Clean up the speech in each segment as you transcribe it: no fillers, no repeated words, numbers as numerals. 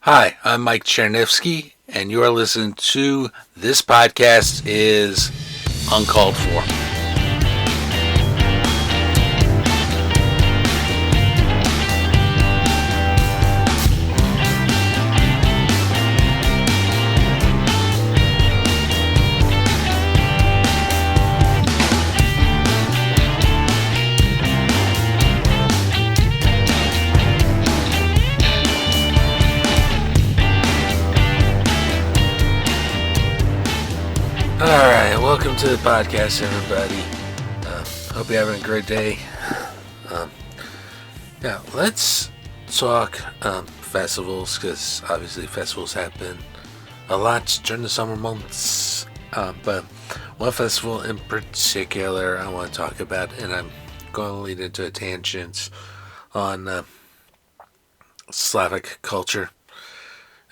Hi, I'm Mike Cherniffsky, and you are listening to This Podcast is Uncalled For. Alright, welcome to the podcast, everybody. Hope you're having a great day. Let's talk festivals, because obviously festivals happen a lot during the summer months. But one festival in particular I want to talk about, and I'm going to lead into a tangent on Slavic culture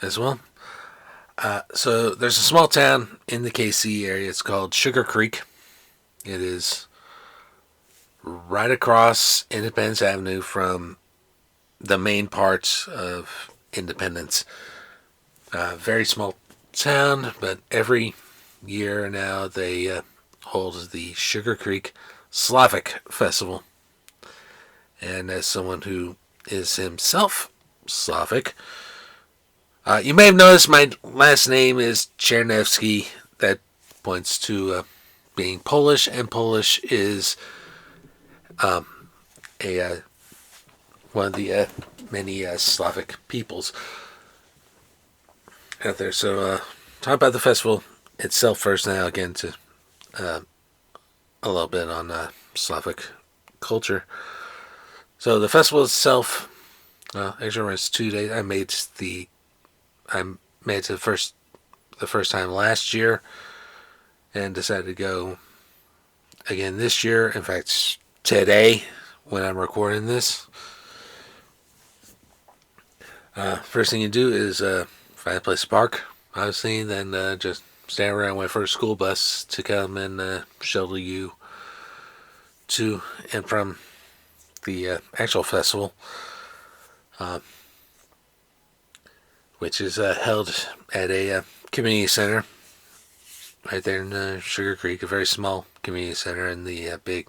as well. So there's a small town in the KC area. It's called Sugar Creek. It is right across Independence Avenue from the main parts of Independence. Very small town, but every year now they hold the Sugar Creek Slavic Festival. And as someone who is himself Slavic, you may have noticed my last name is Cherniffsky. That points to being Polish, and Polish is one of the many Slavic peoples out there. So, talk about the festival itself first. Now, again, to a little bit on Slavic culture. So, the festival itself actually runs 2 days. I made it the first time last year, and decided to go again this year. In fact, today when I'm recording this, first thing you do is find a place to park, obviously, then just stand around, wait for a school bus to come and shuttle you to and from the actual festival. Which is held at a community center right there in Sugar Creek, a very small community center, and the big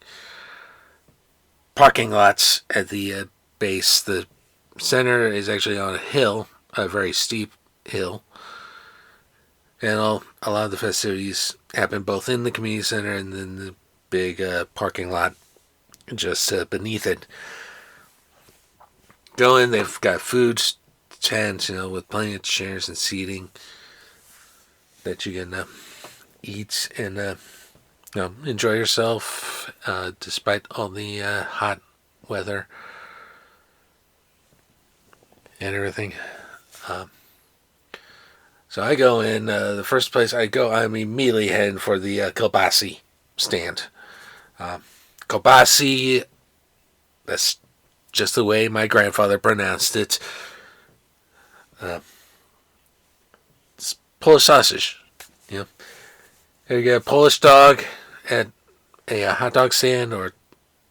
parking lots at the base. The center is actually on a hill, a very steep hill, and a lot of the festivities happen both in the community center and then the big parking lot just beneath it. Go in, they've got food tents, with plenty of chairs and seating that you can eat and enjoy yourself despite all the hot weather and everything. So I go in. The first place I go, I'm immediately heading for the kielbasi stand. Kielbasi, that's just the way my grandfather pronounced it. It's Polish sausage. You get a Polish dog at a hot dog stand or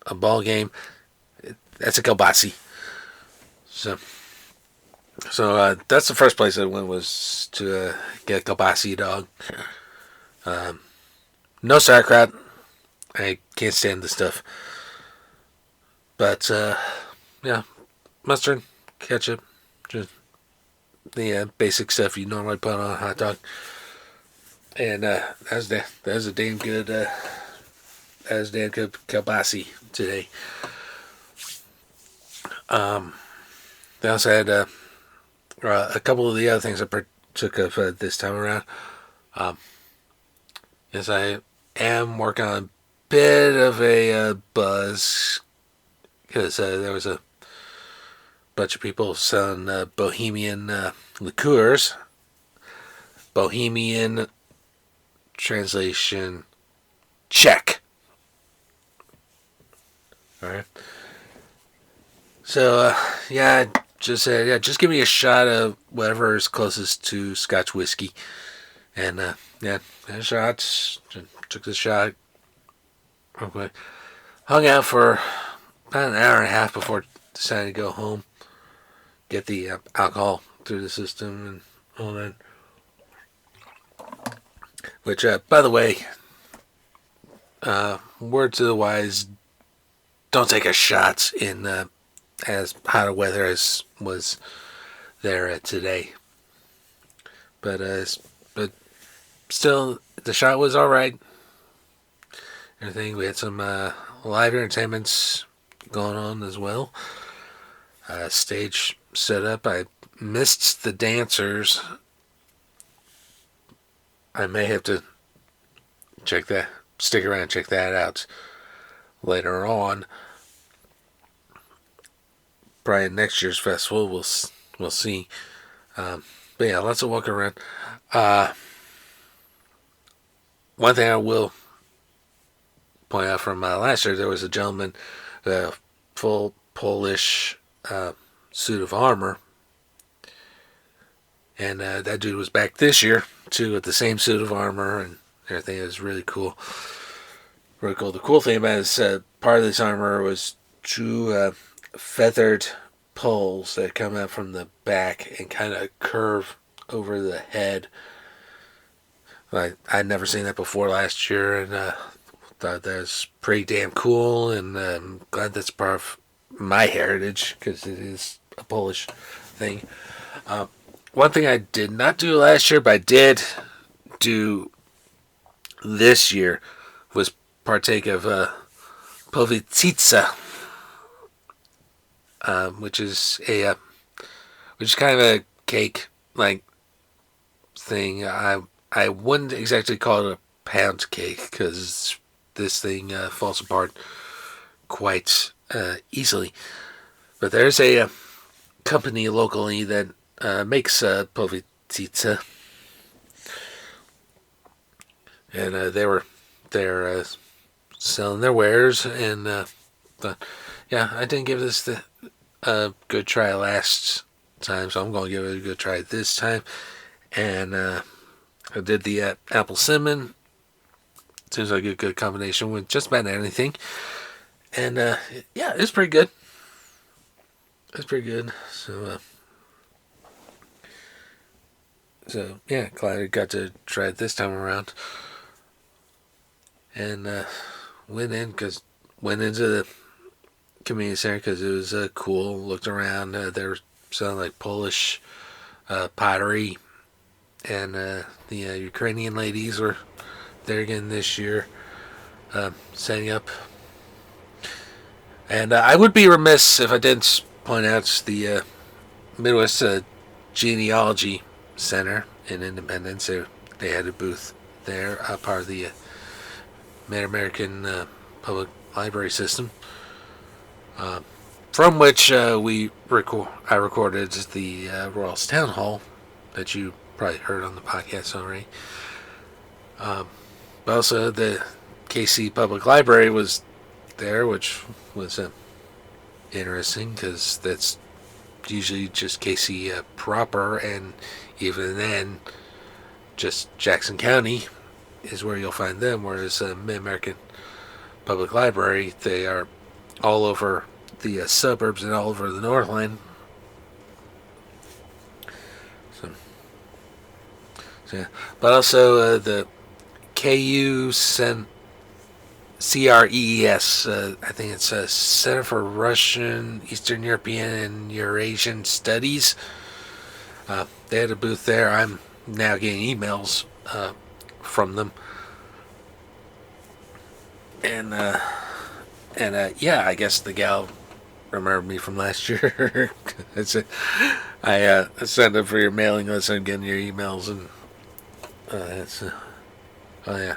a ball game. That's a kielbasi. So that's the first place I went, was to get a kielbasi dog. No sauerkraut. I can't stand this stuff. But mustard, ketchup, just the basic stuff you normally put on a hot dog, and that's a damn good kielbasi today. They also had a couple of the other things I partook of this time around. Yes, I am working on a bit of a buzz, because there was a bunch of people selling Bohemian liqueurs. Bohemian, translation, Czech. Alright. So, I just said, just give me a shot of whatever is closest to Scotch whiskey. And, had a shot. Took the shot. Okay. Hung out for about an hour and a half before deciding to go home. Get the alcohol through the system and all that. Which, by the way, word to the wise: don't take a shot in as hot a weather as was there today. But still, the shot was all right. Everything, we had some live entertainments going on as well. Stage set up. I missed the dancers. I may have to stick around and check that out later on. Probably next year's festival, we'll see. But yeah, lots of walking around. One thing I will point out from last year, there was a gentleman, full Polish suit of armor, and that dude was back this year too with the same suit of armor and everything. It was really cool. Really cool. The cool thing about it is part of this armor was two feathered poles that come out from the back and kind of curve over the head. I'd never seen that before last year, and thought that was pretty damn cool, and I'm glad that's part of my heritage, because it is a Polish thing. One thing I did not do last year, but I did do this year, was partake of Powitica, which is kind of a cake like thing. I wouldn't exactly call it a pound cake, because this thing falls apart quite easily. But there's a company locally that makes Powitica, and they're selling their wares, and yeah, I didn't give this a good try last time, so I'm going to give it a good try this time. And I did the apple cinnamon. Seems like a good combination with just about anything. And yeah, it's pretty good. It's pretty good. So yeah, glad I got to try it this time around. And went into the community center because it was cool. Looked around. They were selling like Polish pottery, and the Ukrainian ladies were there again this year, setting up. And I would be remiss if I didn't point out the Midwest Genealogy Center in Independence. They had a booth there, part of the Mid-American Public Library System, from which I recorded the Royals Town Hall that you probably heard on the podcast already. But also the KC Public Library was there, which was interesting, because that's usually just KC proper, and even then just Jackson County is where you'll find them, whereas Mid-American Public Library, they are all over the suburbs and all over the Northland. So yeah. But also the KU CRES, I think it's a Center for Russian, Eastern European, and Eurasian Studies. They had a booth there. I'm now getting emails from them, and yeah, I guess the gal remembered me from last year. I signed up for your mailing list and getting your emails, and oh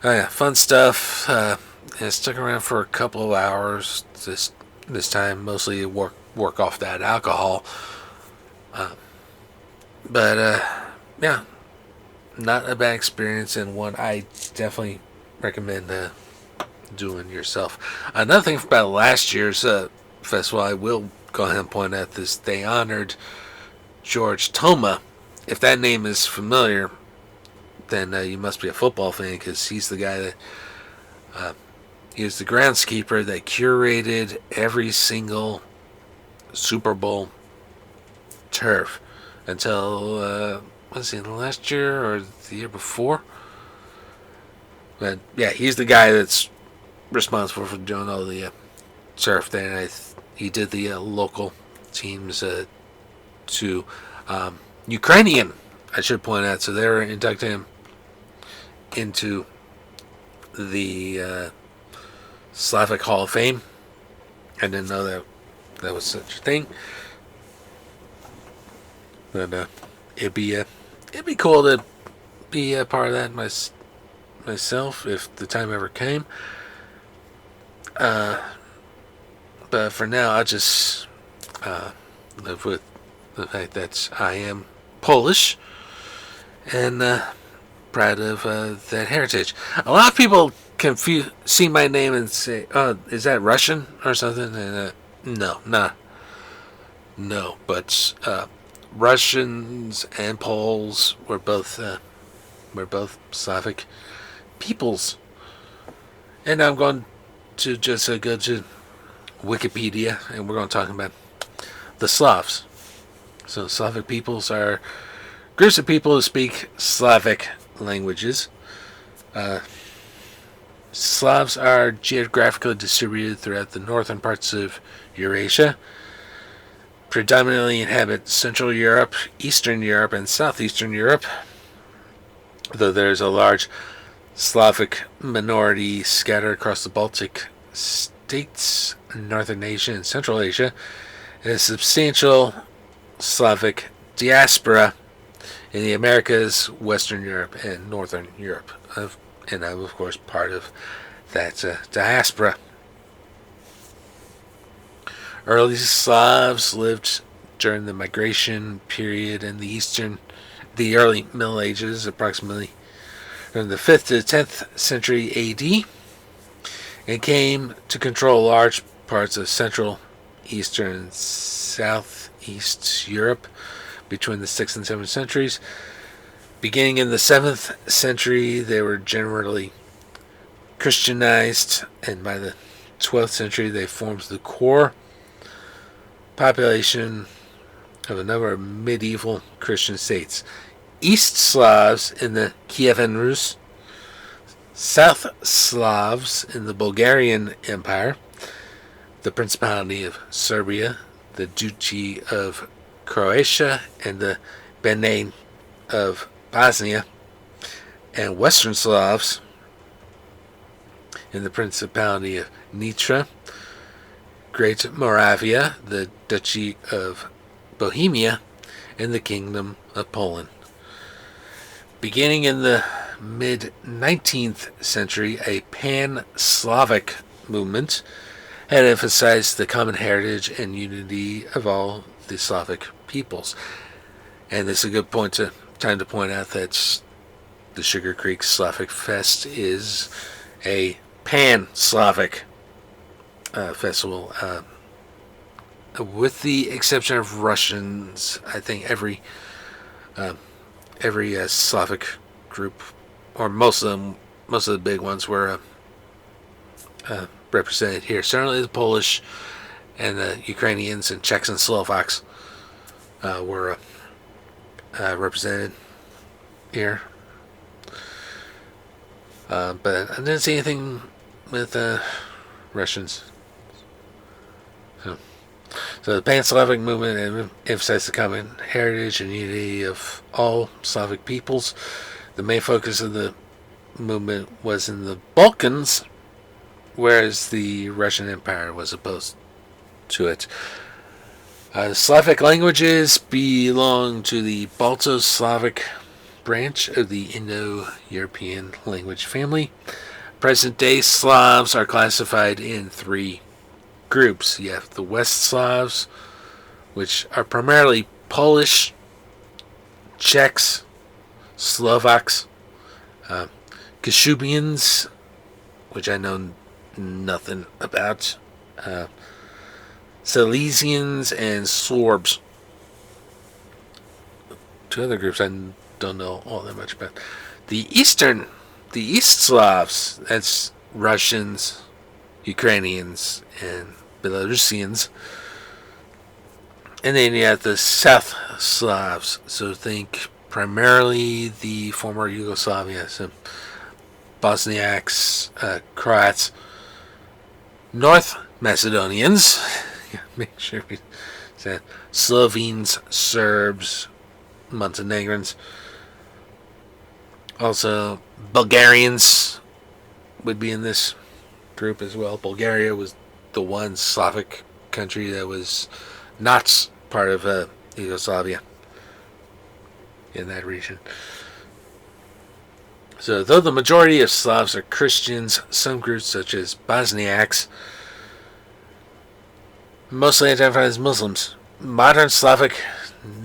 yeah, fun stuff. I stuck around for a couple of hours this time, mostly work off that alcohol. But yeah, not a bad experience, and one I definitely recommend doing yourself. Another thing about last year's festival, I will go ahead and point out this: they honored George Toma. If that name is familiar, then you must be a football fan, because he's the guy that he was the groundskeeper that curated every single Super Bowl turf until was it last year or the year before? But yeah, he's the guy that's responsible for doing all the turf there. And he did the local teams to Ukrainian, I should point out. So they're inducting him into the Slavic Hall of Fame. I didn't know that was such a thing. But it'd be cool to be a part of that myself if the time ever came. But for now, I'll just live with the fact that I am Polish and proud of that heritage. A lot of people see my name and say, "Oh, is that Russian or something?" And no. But Russians and Poles were both Slavic peoples. And I'm going to just go to Wikipedia, and we're going to talk about the Slavs. So Slavic peoples are groups of people who speak Slavic languages. Slavs are geographically distributed throughout the northern parts of Eurasia. Predominantly inhabit Central Europe, Eastern Europe, and Southeastern Europe, though there's a large Slavic minority scattered across the Baltic states, Northern Asia, and Central Asia, and a substantial Slavic diaspora in the Americas, Western Europe, and Northern Europe. And I'm, of course, part of that diaspora. Early Slavs lived during the migration period in the early Middle Ages, approximately from the 5th to the 10th century AD, and came to control large parts of Central, Eastern, and Southeast Europe between the 6th and 7th centuries. Beginning in the 7th century, they were generally Christianized, and by the 12th century, they formed the core population of a number of medieval Christian states. East Slavs in the Kievan Rus, South Slavs in the Bulgarian Empire, the Principality of Serbia, the Duchy of Croatia, and the Banate of Bosnia, and Western Slavs in the Principality of Nitra, Great Moravia, the Duchy of Bohemia, and the Kingdom of Poland. Beginning in the mid-19th century, a Pan-Slavic movement had emphasized the common heritage and unity of all the Slavic peoples. And this is a good time to point out that the Sugar Creek Slavic Fest is a Pan-Slavic festival. With the exception of Russians, I think every Slavic group, or most of the big ones, were represented here. Certainly the Polish and the Ukrainians and Czechs and Slovaks were represented here. But I didn't see anything with Russians. So the Pan-Slavic movement emphasized the common heritage and unity of all Slavic peoples. The main focus of the movement was in the Balkans, whereas the Russian Empire was opposed to it. The Slavic languages belong to the Balto-Slavic branch of the Indo-European language family. Present-day Slavs are classified in three groups. You have the West Slavs, which are primarily Polish, Czechs, Slovaks, Kashubians, which I know nothing about, Silesians, and Sorbs. Two other groups I don't know all that much about. The East Slavs, that's Russians, Ukrainians, and Belarusians, And then you have the South Slavs. So think primarily the former Yugoslavia. So Bosniaks, Croats, North Macedonians. Make sure we said Slovenes, Serbs, Montenegrins. Also, Bulgarians would be in this group as well. Bulgaria was the one Slavic country that was not part of Yugoslavia in that region. So, though the majority of Slavs are Christians, some groups such as Bosniaks mostly identify as Muslims. Modern Slavic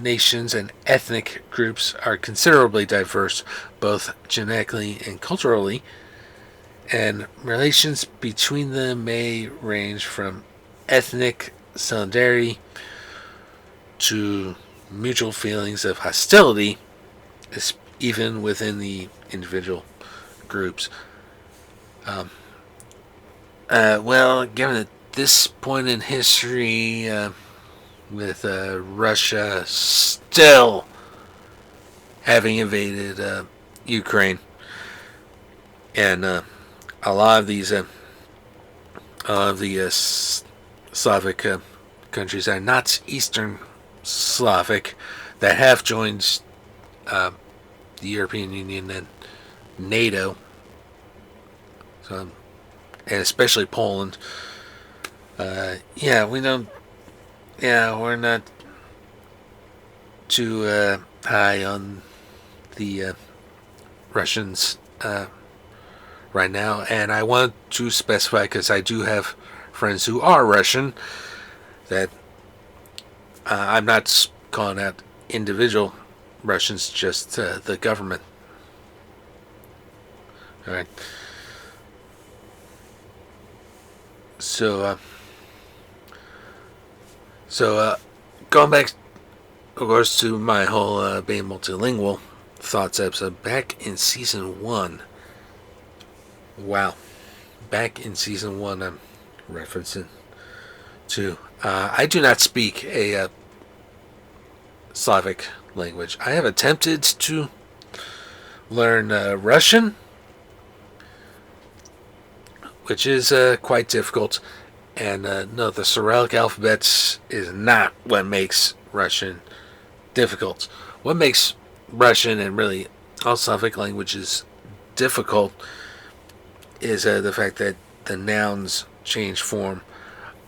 nations and ethnic groups are considerably diverse, both genetically and culturally, and relations between them may range from ethnic solidarity to mutual feelings of hostility, even within the individual groups. Given at this point in history, with Russia still having invaded Ukraine, and a lot of these, Slavic countries are not Eastern Slavic that have joined the European Union and NATO, so, and especially Poland. We don't. Yeah, we're not too high on the Russians right now, and I want to specify, because I do have friends who are Russian, that I'm not calling out individual Russians, just the government. All right. So going back, of course, to my whole being multilingual thoughts episode, back in season 1. Wow. Back in season 1, I'm referencing to. I do not speak a Slavic language. I have attempted to learn Russian, which is quite difficult. And no, the Cyrillic alphabet is not what makes Russian difficult. What makes Russian and really all Slavic languages difficult is the fact that the nouns change form.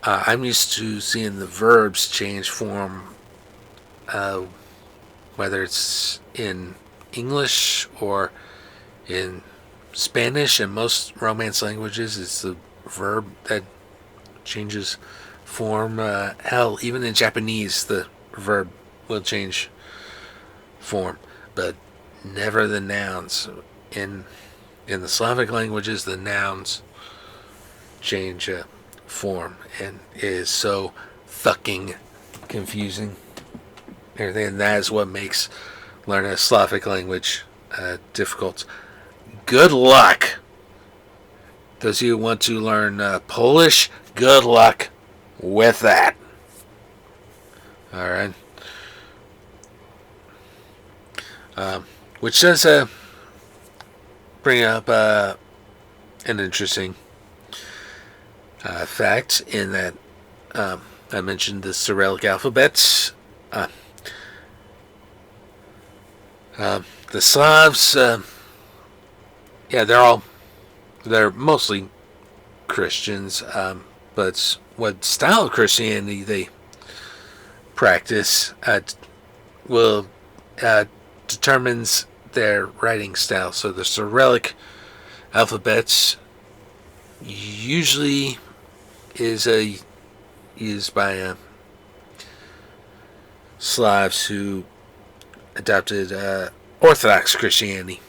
I'm used to seeing the verbs change form, whether it's in English or in Spanish, and most Romance languages, it's the verb that changes form. Hell, even in Japanese, the verb will change form, but never the nouns. In the Slavic languages, the nouns change form, and it is so fucking confusing. And that is what makes learning a Slavic language difficult. Good luck. Those of you who want to learn Polish, good luck with that. Alright. Which does bring up an interesting fact, in that I mentioned the Cyrillic alphabet. The Slavs, they're mostly Christians, but what style of Christianity they practice determines their writing style. So the Cyrillic alphabet usually is used by Slavs who adopted Orthodox Christianity.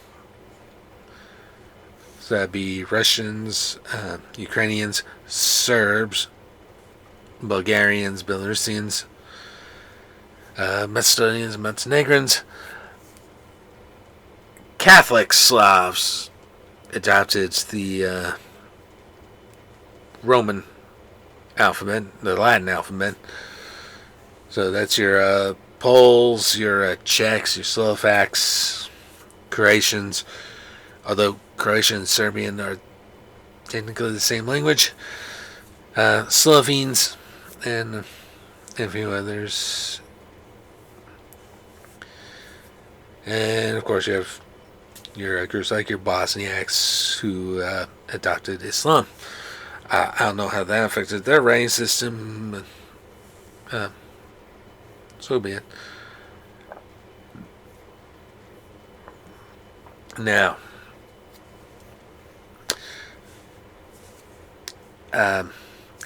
So that'd be Russians, Ukrainians, Serbs, Bulgarians, Belarusians, Macedonians, Montenegrins. Catholic Slavs adopted the Roman alphabet, the Latin alphabet. So that's your Poles, your Czechs, your Slovaks, Croatians. Although Croatian and Serbian are technically the same language. Slovenes, and a few others. And of course, you have your groups like your Bosniaks who adopted Islam. I don't know how that affected their writing system, but so be it. Now,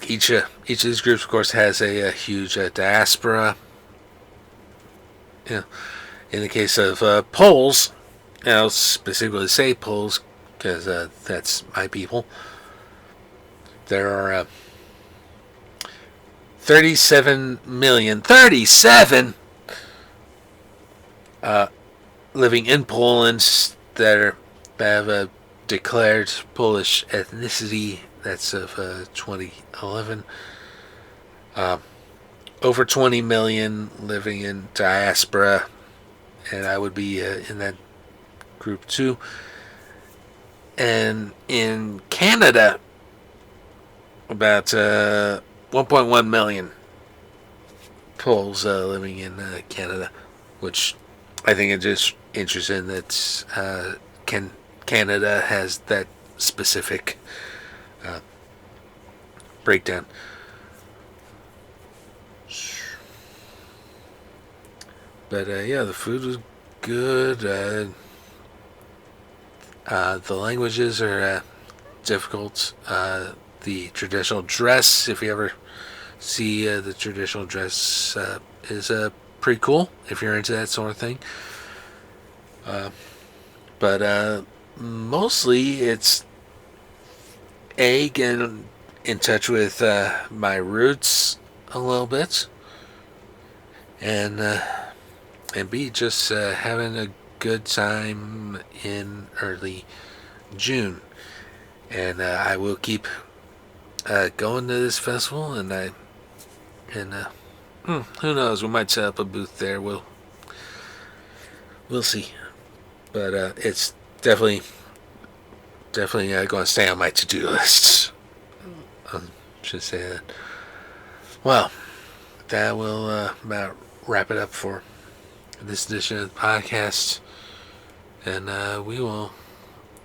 each of these groups, of course, has a huge diaspora. You know, in the case of Poles, I'll specifically say Poles because that's my people. There are 37 million living in Poland that have a declared Polish ethnicity. That's of 2011. Over 20 million living in diaspora, and I would be in that group too. And in Canada, about 1.1 million Poles living in Canada, which I think is just interesting that Canada has that specific breakdown. But yeah, the food was good. The languages are difficult. The traditional dress, if you ever see the traditional dress, is pretty cool if you're into that sort of thing. But mostly it's getting in touch with my roots a little bit, and B, just having a good time in early June. And I will keep going to this festival, and who knows, we might set up a booth there. We'll see. But it's definitely going to stay on my to-do list. I should say that. Well, that will about wrap it up for this edition of the podcast. And we will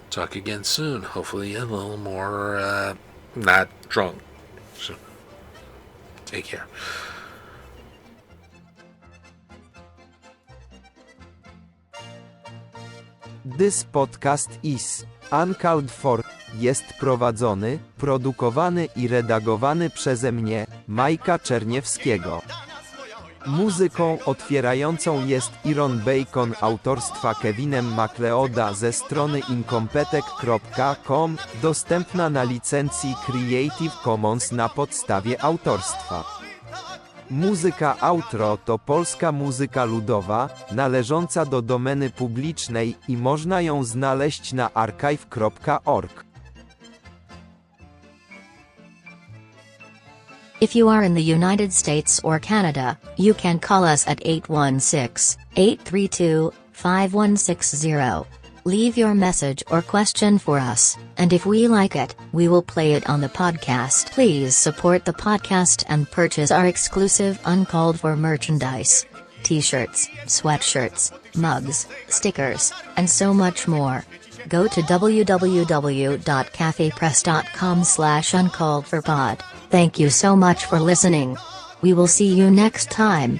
talk again soon. Hopefully a little more not drunk. So, take care. This podcast is uncalled for. Jest prowadzony, produkowany i redagowany przeze mnie, Majka Czerniewskiego. Muzyką otwierającą jest Iron Bacon autorstwa Kevinem MacLeoda ze strony incompetech.com, dostępna na licencji Creative Commons na podstawie autorstwa. Muzyka outro to polska muzyka ludowa, należąca do domeny publicznej i można ją znaleźć na archive.org. If you are in the United States or Canada, you can call us at 816-832-5160. Leave your message or question for us, and if we like it, we will play it on the podcast. Please support the podcast and purchase our exclusive Uncalled For merchandise. T-shirts, sweatshirts, mugs, stickers, and so much more. Go to www.cafepress.com/uncalledforpod. Thank you so much for listening. We will see you next time.